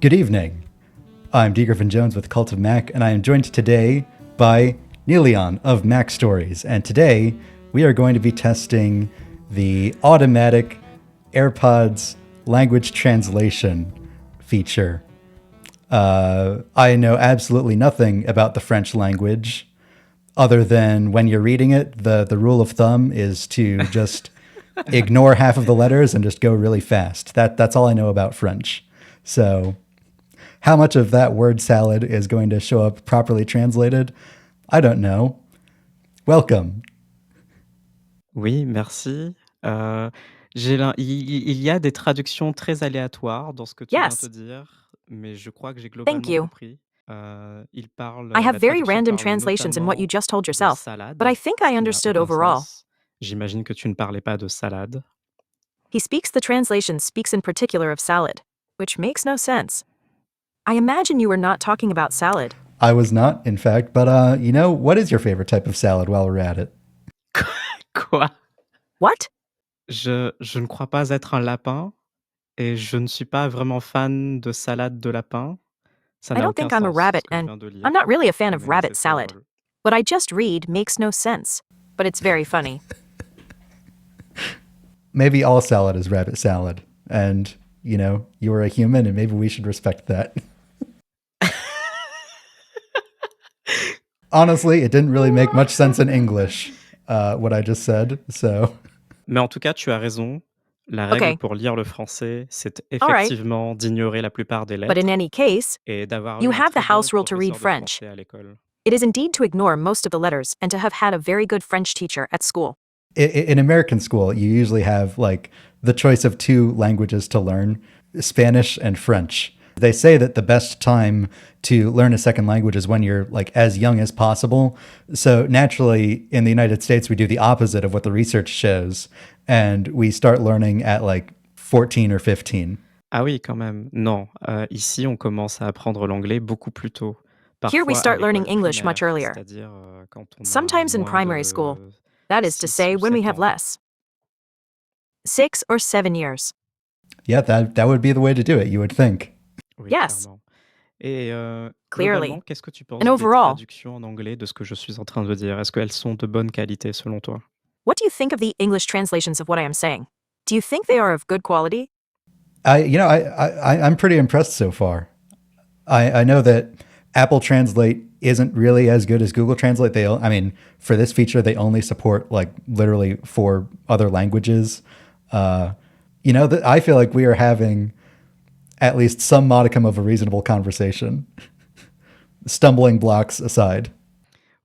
Good evening. I'm D. Griffin Jones with Cult of Mac, and I am joined today by Neilion of Mac Stories. And today we are going to be testing the automatic AirPods language translation feature. I know absolutely nothing about the French language, other than when you're reading it, the rule of thumb is to just ignore half of the letters and just go really fast. That's all I know about French. So how much of that word salad is going to show up properly translated? I don't know. Welcome. Oui, merci. Il y a des traductions très aléatoires dans ce que tu viens de Yes. dire, mais je crois que j'ai Thank globalement you. compris. Il parle, I have la very traduction random parle translations in what you notamment just told de yourself, but salade, I think ce I qui n'a understood aucun overall. sens. J'imagine que tu ne parlais pas de salade. The translation speaks in particular of salad, which makes no sense. I imagine you were not talking about salad. I was not, in fact, but what is your favorite type of salad while we're at it? Quoi? What? Je ne crois pas être un lapin et je ne suis pas vraiment fan de salade de lapin. Ça I n'a don't aucun think I'm a sens, ce rabbit, que je and viens de lire, I'm not really a fan of mais c'est rabbit très salad. drôle. What I just read makes no sense, but it's very funny. Maybe all salad is rabbit salad, and, you are a human, and maybe we should respect that. Honestly, it didn't really make much sense in English, what I just said, so... Mais en tout cas, tu as raison. La règle Okay. pour lire le français, c'est All right. effectivement d'ignorer la plupart des But in lettres any case, et d'avoir you eu un have très the bon house rule to read professeur de French. français à l'école. It is indeed to ignore most of the letters and to have had a very good French teacher at school. In American school, you usually have like the choice of two languages to learn, Spanish and French. They say that the best time to learn a second language is when you're like as young as possible. So naturally, in the United States, we do the opposite of what the research shows, and we start learning at like 14 or 15. Ah oui, quand même. Non, ici, on commence à apprendre l'anglais beaucoup plus tôt. Here we Parfois à start learning l'école English much primaire, earlier. c'est-à-dire quand on a Sometimes in moins primary school. de That is to 6 say, ou when we 7 have ans. less. 6 or 7 years. Yeah, that would be the way to do it, you would think. Oui, Yes. clairement. Et Clearly. globalement, qu'est-ce que tu penses And des overall, traductions en anglais de ce que je suis en train de dire? Est-ce qu'elles sont de bonne qualité selon toi? what do you think of the English translations of what I am saying? Do you think they are of good quality? I'm pretty impressed so far. I know that Apple Translate isn't really as good as Google Translate. For this feature, they only support like literally 4 other languages. I feel like we are having at least some modicum of a reasonable conversation. Stumbling blocks aside.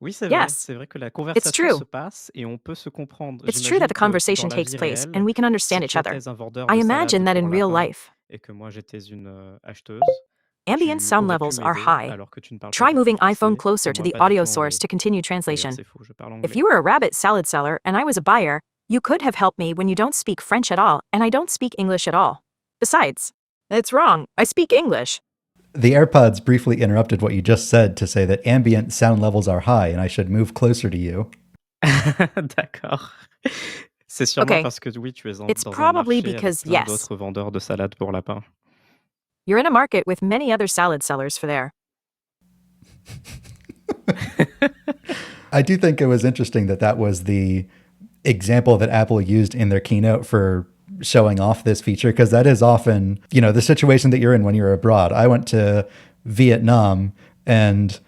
Oui, c'est Yes. vrai que la conversation true. se passe et on peut se comprendre. It's true that the J'imagine que conversation dans la takes vie place réelle, and we can si understand each tu other. étais un vendeur I de imagine salade that in pour real lapin life, et que moi j'étais une acheteuse, ambient tu sound aurais pu levels are m'aider high. alors que tu ne parles pas Try beaucoup moving français iPhone et closer to moi the pas du audio tout source anglais. to continue D'ailleurs, translation. c'est faux, je parle If anglais. you were a rabbit salad seller and I was a buyer, you could have helped me when you don't speak French at all and I don't speak English at all. Besides, it's wrong. I speak English. The AirPods briefly interrupted what you just said to say that ambient sound levels are high and I should move closer to you. D'accord. C'est sûrement Okay. parce que oui, tu es It's dans un probably marché avec because, plein yes, d'autres vendeurs de salade pour lapins. you're in a market with many other salad sellers for there. I do think it was interesting that was the example that Apple used in their keynote for showing off this feature, because that is often, the situation that you're in when you're abroad. I went to Vietnam, and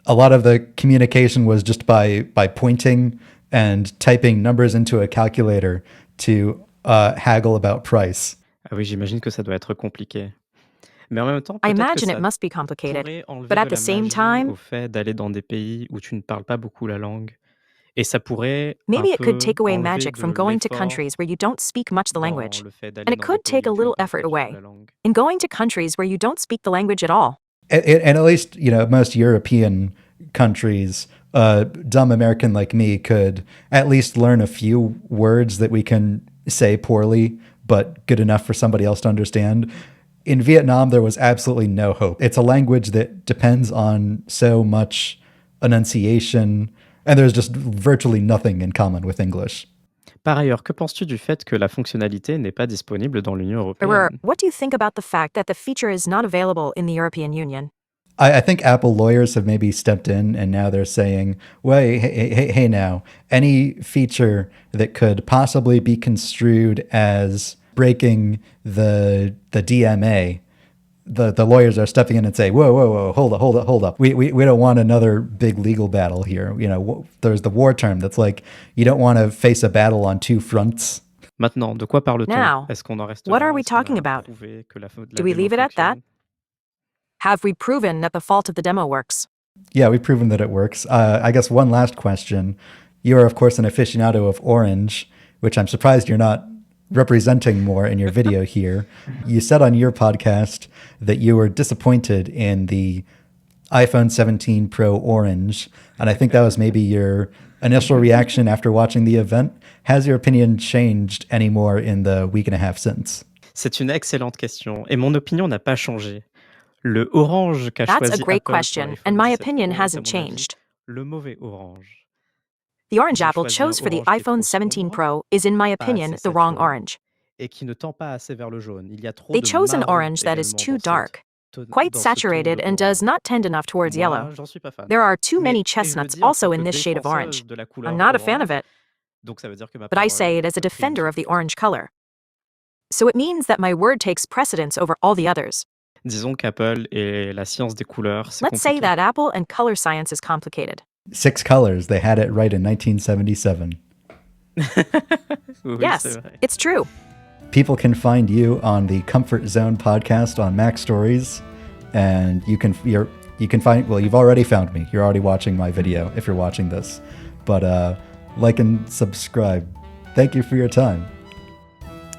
a lot of the communication was just by pointing and typing numbers into a calculator to haggle about price. Ah oui, j'imagine que ça doit être compliqué. Mais en même temps, I peut-être que imagine it ça must be complicated, pourrait enlever but at de the la same magie time, au fait d'aller dans des pays où tu ne parles pas beaucoup la langue. Et ça pourrait un maybe it could peu take away enlever magic de from going to l'effort countries where you don't speak much the dans language. le fait And d'aller it dans des could take pays a où tu ne little parles effort pas du tout away la langue. in going to countries where you don't speak the language at all. And at least, most European countries, dumb American like me could at least learn a few words that we can say poorly, but good enough for somebody else to understand. In Vietnam, there was absolutely no hope. It's a language that depends on so much enunciation, and there's just virtually nothing in common with English. Par ailleurs, que penses-tu du fait que la fonctionnalité n'est pas disponible dans l'Union européenne? What do you think about the fact that the feature is not available in the European Union? I think Apple lawyers have maybe stepped in and now they're saying, "Wait, hey, now, any feature that could possibly be construed as breaking the DMA, the lawyers are stepping in and say, whoa, hold up. We don't want another big legal battle here. You know, there's the war term that's like, you don't want to face a battle on two fronts." Maintenant, de quoi parle-t-on? Now, Est-ce qu'on en reste what là? are we Est-ce qu'on talking a about? prouvé que la Do we démo leave it at that? fonctionne? Have we proven that the fault of the demo works? Yeah, we've proven that it works. I guess one last question. You are, of course, an aficionado of Orange, which I'm surprised you're not representing more in your video here. You said on your podcast that you were disappointed in the iPhone 17 Pro Orange, and I think that was maybe your initial reaction after watching the event. Has your opinion changed any more in the week and a half since? C'est une excellente question et mon opinion n'a pas changé. Le orange qu'a That's a choisi great Apple pour question, l'iPhone and my 17 opinion Pro est, à hasn't mon avis, changed. le mauvais orange. The orange Ils ont Apple choisi un chose for the orange qui est iPhone trop 17 sombre, Pro is, in my pas opinion, assez the wrong saturé orange. et qui ne tend pas assez vers le jaune. Il y a trop They de chose an marron orange that is également too dans dark, cette quite dans ce ton saturated, de and does orange. not tend enough towards Moi, yellow. j'en suis pas fan. There are too many Et je le chestnuts dis en also tant in que this shade of orange. défenseur de la I'm couleur not a fan of orange, it, donc ça veut dire que ma but I parole say it as a a pris une defender of the suite. orange color. So it means that my word takes precedence over all the others. Disons qu'Apple et la science des couleurs, c'est Let's say compliqué. that Apple and color science is complicated. 6 colors. They had it right in 1977. Oui, Yes, c'est vrai. it's true. People can find you on the Comfort Zone podcast on Mac Stories, and you can find, well, you've already found me. You're already watching my video if you're watching this. But like and subscribe. Thank you for your time.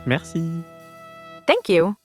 Merci. Thank you.